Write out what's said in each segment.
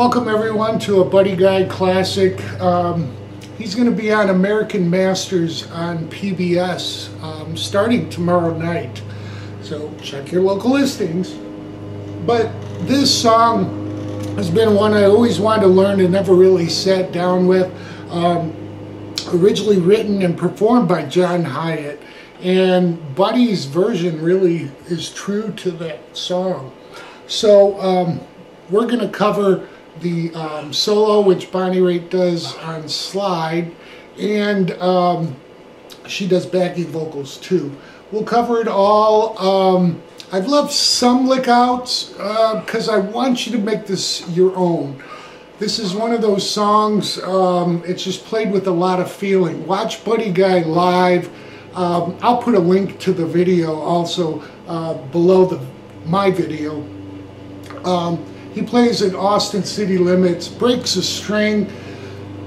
Welcome everyone to a Buddy Guy Classic. He's going to be on American Masters on PBS starting tomorrow night. So check your local listings. But this song has been one I always wanted to learn and never really sat down with. Originally written and performed by John Hyatt. And Buddy's version really is true to that song. So we're going to cover the solo, which Bonnie Raitt does on slide, and she does backing vocals too. We'll cover it all. I've left some lick outs because I want you to make this your own. This is one of those songs, it's just played with a lot of feeling. Watch Buddy Guy live. I'll put a link to the video also below my video. He plays at Austin City Limits, breaks a string,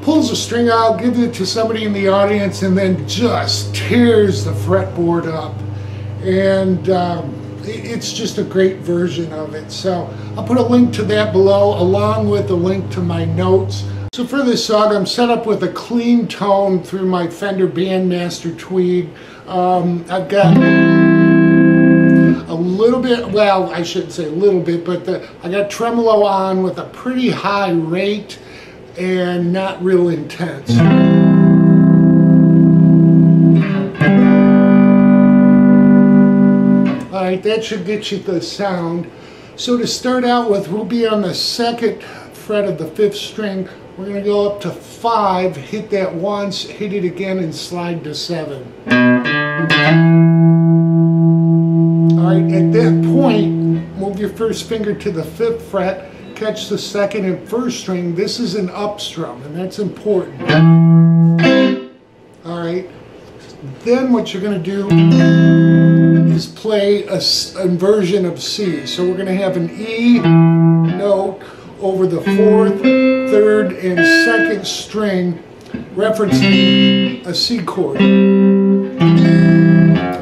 pulls a string out, gives it to somebody in the audience, and then just tears the fretboard up. And it's just a great version of it. So I'll put a link to that below, along with a link to my notes. So for this song, I'm set up with a clean tone through my Fender Bandmaster Tweed. I've got a little bit, well, I shouldn't say a little bit, but I got tremolo on with a pretty high rate and not real intense. Alright, that should get you the sound. So to start out with, we'll be on the 2nd fret of the 5th string. We're going to go up to 5, hit that once, hit it again, and slide to 7. Alright, at that point, move your first finger to the 5th fret, catch the 2nd and 1st string. This is an up strum, and that's important. Alright, then what you're going to do is play a inversion of C. So we're going to have an E note over the 4th, 3rd, and 2nd string, referencing a C chord.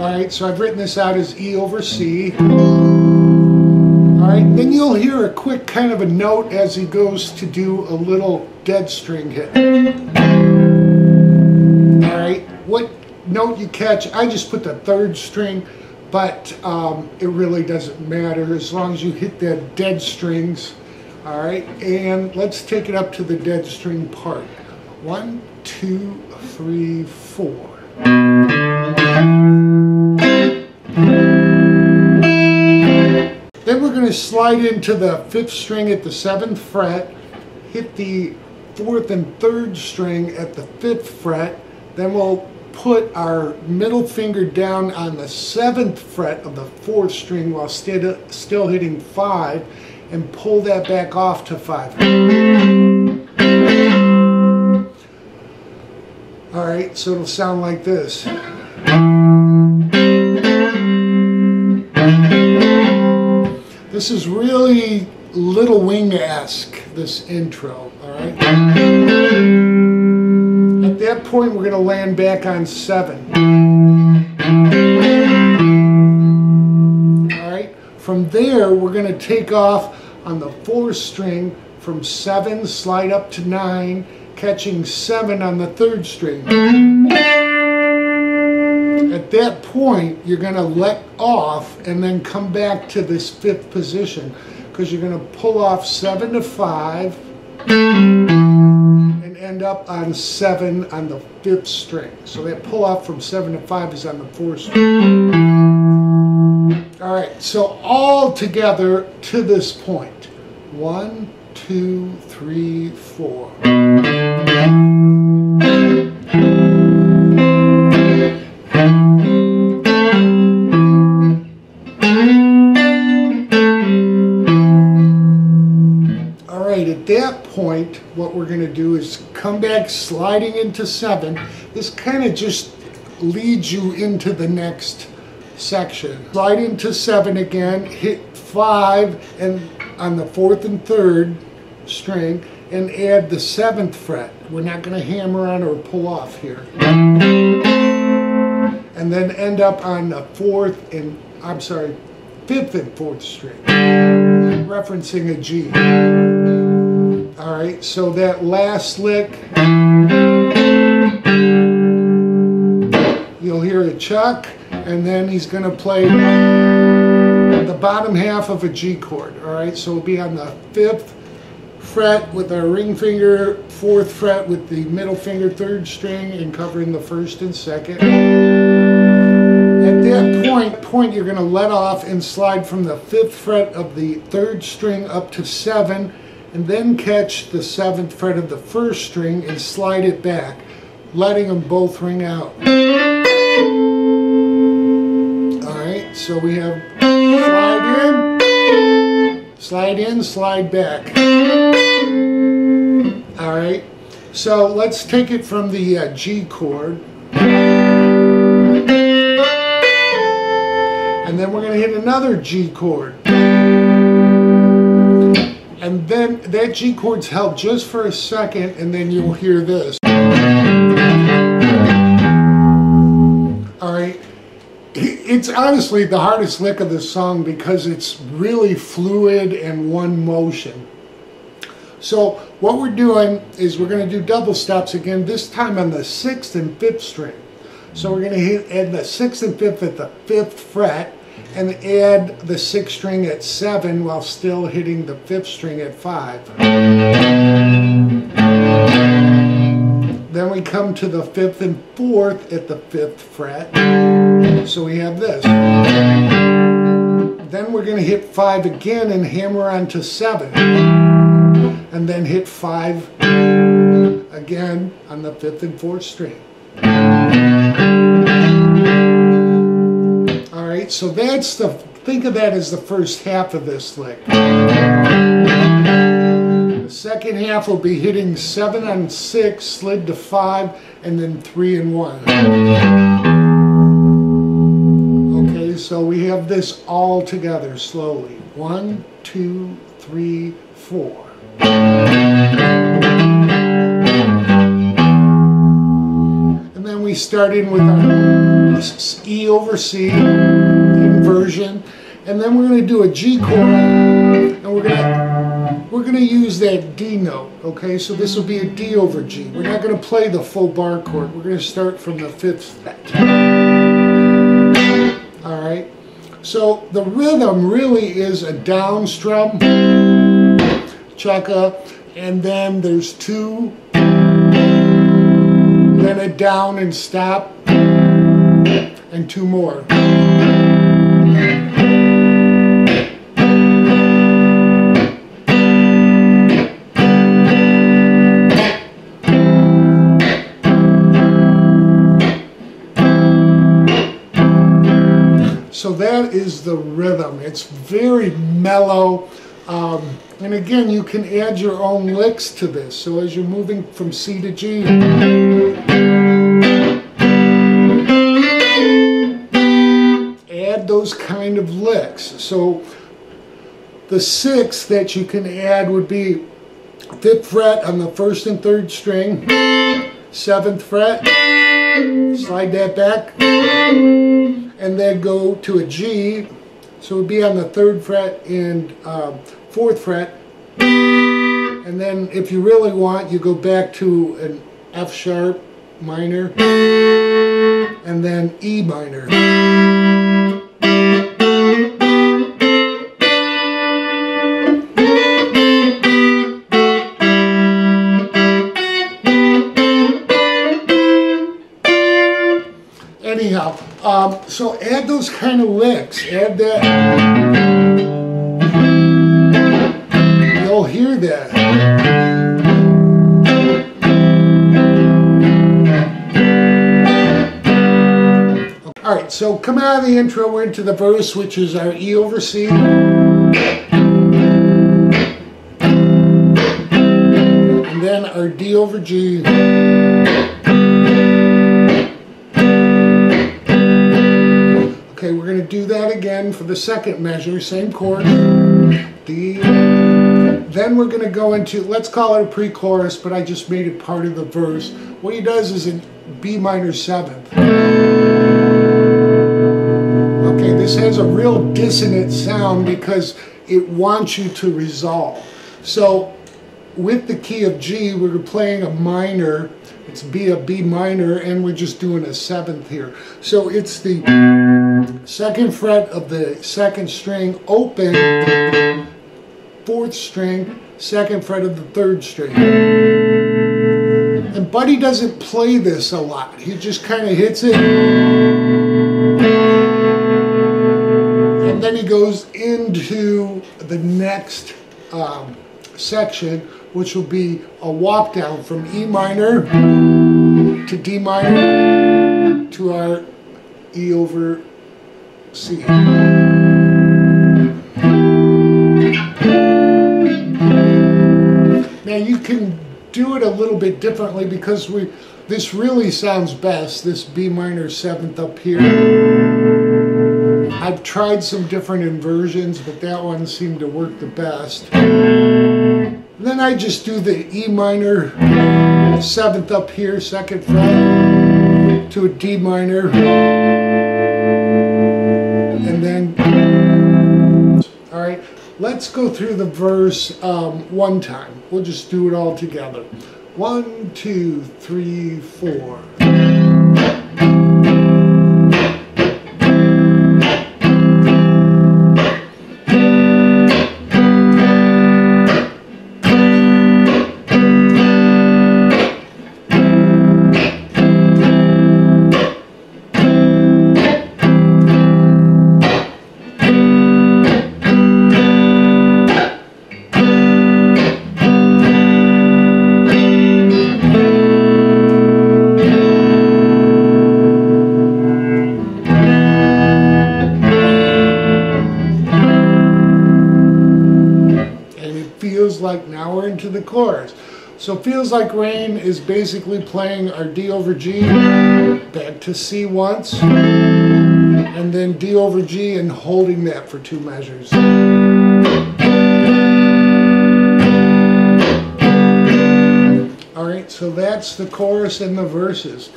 Alright, so I've written this out as E over C. Alright, then you'll hear a quick kind of a note as he goes to do a little dead string hit. Alright, what note you catch, I just put the 3rd string, but it really doesn't matter as long as you hit that dead strings. Alright, and let's take it up to the dead string part. 1, 2, 3, 4. Then we're going to slide into the 5th string at the 7th fret, hit the 4th and 3rd string at the 5th fret, then we'll put our middle finger down on the 7th fret of the 4th string while still hitting 5, and pull that back off to 5. Alright, so it'll sound like this. This is really Little Wing-esque, this intro, alright? At that point, we're going to land back on 7. Alright, from there, we're going to take off on the 4th string from 7, slide up to 9, catching 7 on the 3rd string. At that point, you're going to let off and then come back to this 5th position, because you're going to pull off 7 to 5 and end up on 7 on the 5th string. So that pull off from 7 to 5 is on the 4th string. Alright, so all together to this point. 1, 2, 3, 4. Alright, at that point, what we're going to do is come back sliding into 7. This kind of just leads you into the next section. Slide into 7 again, hit 5 and on the 4th and 3rd string, and add the 7th fret. We're not going to hammer on or pull off here. And then end up on the 5th and 4th string, referencing a G. All right, so that last lick, you'll hear a chuck, and then he's going to play the bottom half of a G chord. All right, so it'll be on the 5th fret with our ring finger, 4th fret with the middle finger, 3rd string, and covering the 1st and 2nd. At that point you're going to let off and slide from the 5th fret of the 3rd string up to 7, and then catch the 7th fret of the 1st string and slide it back, letting them both ring out. Alright, so we have slide in, slide back. Alright, so let's take it from the G chord. And then we're going to hit another G chord. And then that G chord's held just for a second, and then you'll hear this. Alright, it's honestly the hardest lick of the song because it's really fluid and one motion. So what we're doing is we're going to do double stops again, this time on the 6th and 5th string. So we're going to add the 6th and 5th at the 5th fret, and add the 6th string at 7 while still hitting the 5th string at 5. Then we come to the 5th and 4th at the 5th fret. So we have this. Then we're going to hit 5 again and hammer onto 7. And then hit 5 again on the 5th and 4th string. Alright, so that's think of that as the first half of this lick. The second half will be hitting 7 on 6, slid to 5, and then 3 and 1. Okay, so we have this all together slowly. 1, 2, 3, 4. And then we start in with our E over C inversion, and then we're going to do a G chord, and we're going to use that D note. Okay, so this will be a D over G. We're not going to play the full bar chord. We're going to start from the 5th fret. All right. So the rhythm really is a down strum, chaka, and then there's 2, then a down and stop, and 2 more. So that is the rhythm. It's very mellow. And again, you can add your own licks to this. So as you're moving from C to G, add those kind of licks. So the 6th that you can add would be 5th fret on the 1st and 3rd string, 7th fret, slide that back, and then go to a G. So it would be on the 3rd fret and 4th fret. And then if you really want, you go back to an F sharp minor and then E minor. Anyhow, so add those kind of licks. Add that. You'll hear that. All right, so coming out of the intro, we're into the verse, which is our E over C. And then our D over G. Okay, we're going to do that again for the second measure, same chord, D. Then we're going to go into, let's call it a pre-chorus, but I just made it part of the verse. What he does is in B minor 7th. Okay, this has a real dissonant sound because it wants you to resolve. So with the key of G, we're playing a minor. It's a B minor, and we're just doing a seventh here. So it's the second fret of the second string open, fourth string, second fret of the third string. And Buddy doesn't play this a lot. He just kind of hits it. And then he goes into the next section, which will be a walk down from E minor to D minor to our E over C. Now you can do it a little bit differently because this really sounds best, this B minor seventh up here. I've tried some different inversions, but that one seemed to work the best. And then I just do the E minor seventh up here, second fret, to a D minor, and then, all right, let's go through the verse one time. We'll just do it all together. 1, 2, 3, 4. Like now we're into the chorus. So Feels Like Rain is basically playing our D over G, back to C once, and then D over G and holding that for 2 measures. Alright, so that's the chorus and the verses.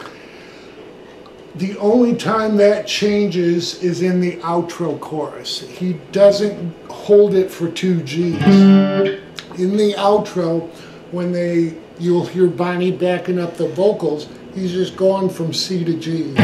The only time that changes is in the outro chorus. He doesn't hold it for 2 Gs. In the outro, when you'll hear Bonnie backing up the vocals, he's just going from C to G.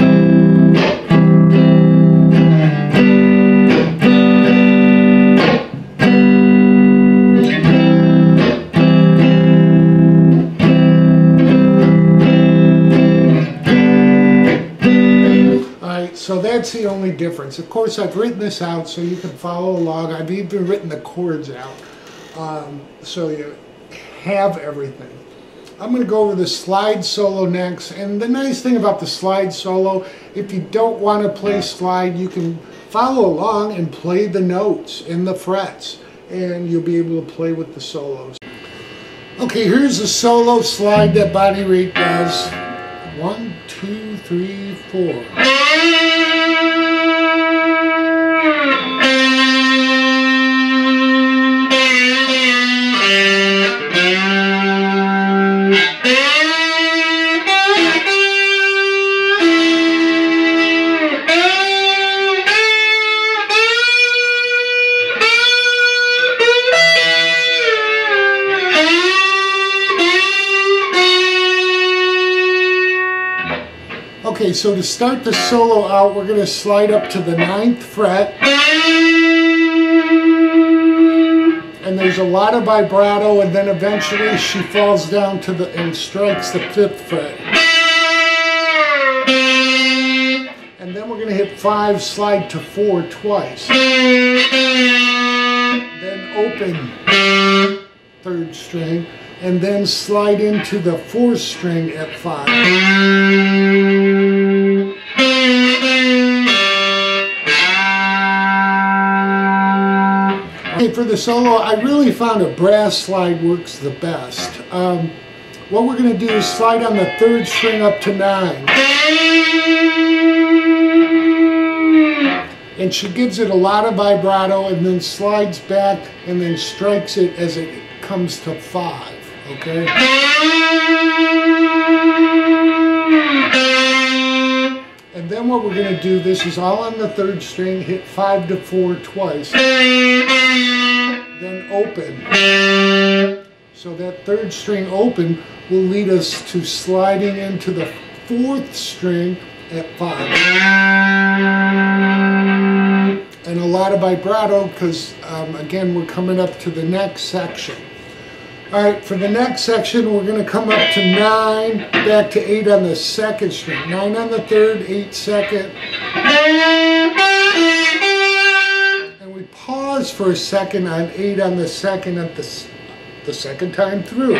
Alright, so that's the only difference. Of course, I've written this out so you can follow along. I've even written the chords out. So you have everything. I'm going to go over the slide solo next, and the nice thing about the slide solo, if you don't want to play slide, you can follow along and play the notes in the frets, and you'll be able to play with the solos. Okay, here's the solo slide that Bonnie Raitt does. 1, 2, 3, 4. Okay, so to start the solo out, we're going to slide up to the 9th fret. And there's a lot of vibrato, and then eventually she falls down to and strikes the 5th fret. And then we're going to hit 5, slide to 4 twice. Then open 3rd string, and then slide into the 4th string at 5. Okay, for the solo, I really found a brass slide works the best. What we're going to do is slide on the 3rd string up to 9. And she gives it a lot of vibrato and then slides back and then strikes it as it comes to 5. Okay? And then what we're going to do, this is all on the 3rd string, hit 5 to 4 twice. Then open. So that third string open will lead us to sliding into the fourth string at 5. And a lot of vibrato because, again, we're coming up to the next section. All right, for the next section, we're going to come up to 9, back to 8 on the second string. 9 on the third, 8 second. And we pause for a second on 8 on the second at the second time through.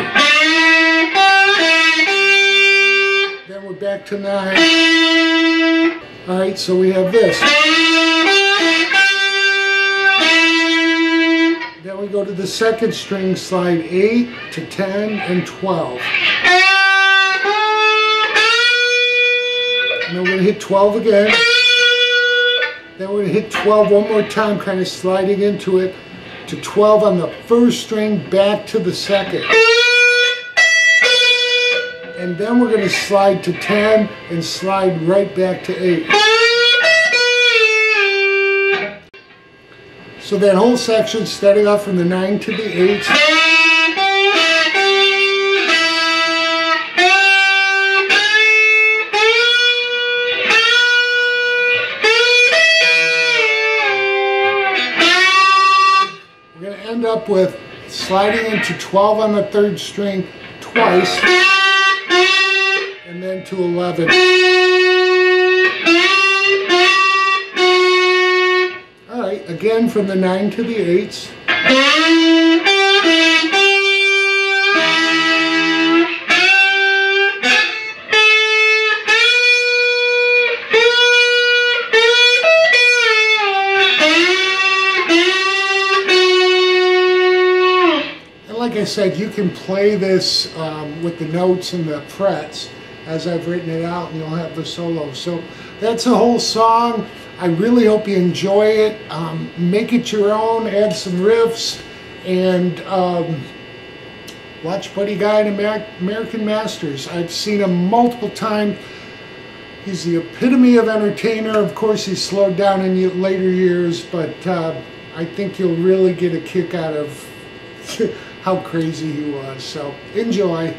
Then we're back to 9. All right, so we have this. Then we go to the second string, slide 8 to 10 and 12. And then we're going to hit 12 again. Then we're going to hit 12 one more time, kind of sliding into it, to 12 on the first string, back to the second. And then we're going to slide to 10 and slide right back to 8. So that whole section, starting off from the 9 to the 8. We're going to end up with sliding into 12 on the third string twice, and then to 11. Again from the 9 to the 8s. And like I said, you can play this with the notes and the frets as I've written it out, and you'll have the solo. So that's a whole song. I really hope you enjoy it. Make it your own, add some riffs, and watch Buddy Guy in American Masters. I've seen him multiple times. He's the epitome of entertainer. Of course, he's slowed down in later years, but I think you'll really get a kick out of how crazy he was. So enjoy.